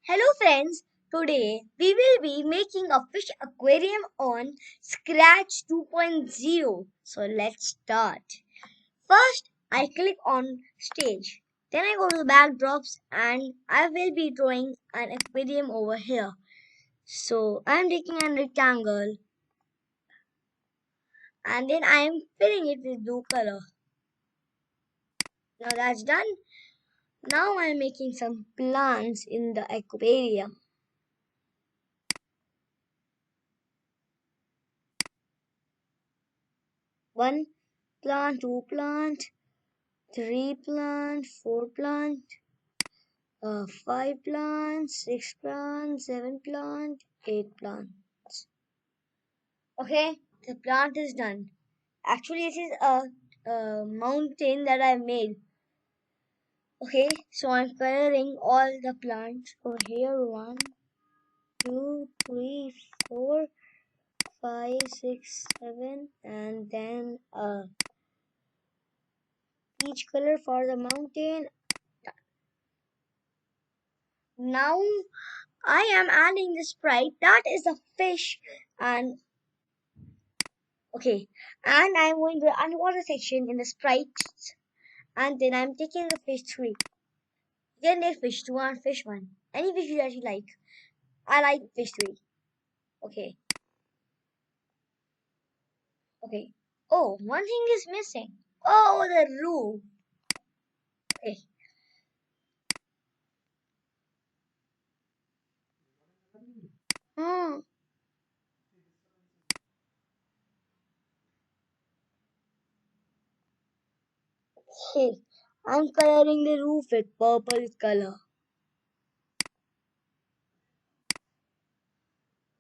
Hello friends, today we will be making a fish aquarium on Scratch 2.0. So let's start. First, I click on stage. Then I go to the backdrops and I will be drawing an aquarium over here. So I am taking a rectangle and then I am filling it with blue color. Now that's done. Now I am making some plants in the aquarium. One plant, two plant, three plant, four plant, five plants, six plants, seven plant, eight plants. Okay, the plant is done. Actually, it is a mountain that I made. Okay, so I'm coloring all the plants over here. One, two, three, four, five, six, seven, and then each color for the mountain. Now I am adding the sprite. That is a fish, and okay, and I'm going to the underwater section in the sprites, and then I'm taking the fish three. You can take fish two and fish one. Any fish that you like. I like fish three. Okay, okay. Oh, one thing is missing. Oh, the roof. Okay. Hmm. Okay. I'm coloring the roof with purple color.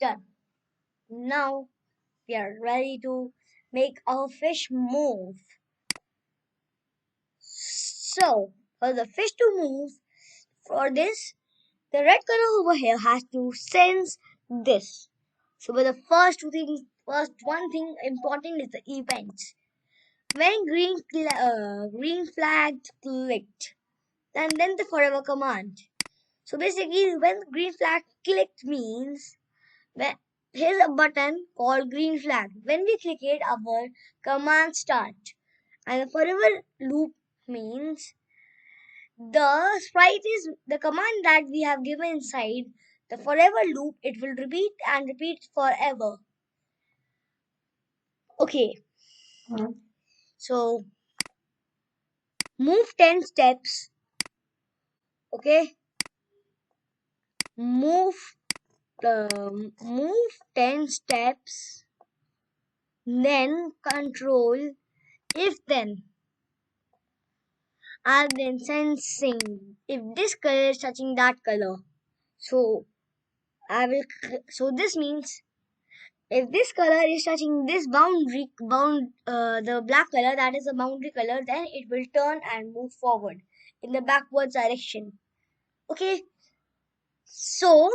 Done. Now we are ready to make our fish move. So, for the fish to move, for this, the red color over here has to sense this. So, but the first one thing important is the events. When green flag clicked, and then the forever command. So basically, when green flag clicked means when here's a button called green flag. When we click it, our command start, and the forever loop means the sprite is the command that we have given inside the forever loop. It will repeat and repeat forever. Okay, so move 10 steps. Okay, move move 10 steps. Then control if then and then sensing if this color is touching that color. So so this means if this color is touching this the black color, that is the boundary color, then it will turn and move forward in the backwards direction. Okay, so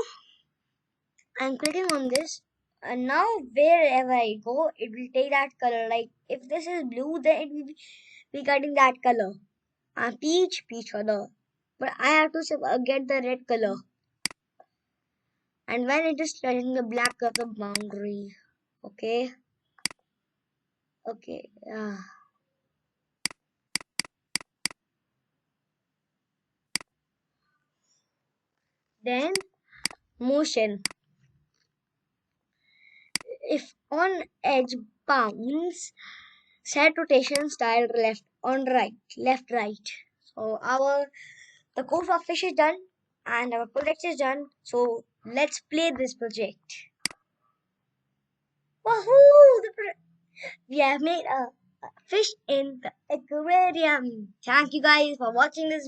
I'm clicking on this, and now wherever I go, it will take that color. Like if this is blue, then it will be getting that color. And peach color. But I have to get the red color. And when it is touching the black of the boundary, okay, okay, then motion. If on edge bounds, set rotation style left right. So the code for fish is done and our project is done. So let's play this project. Woohoo! We have made a fish in the aquarium. Thank you guys for watching this video.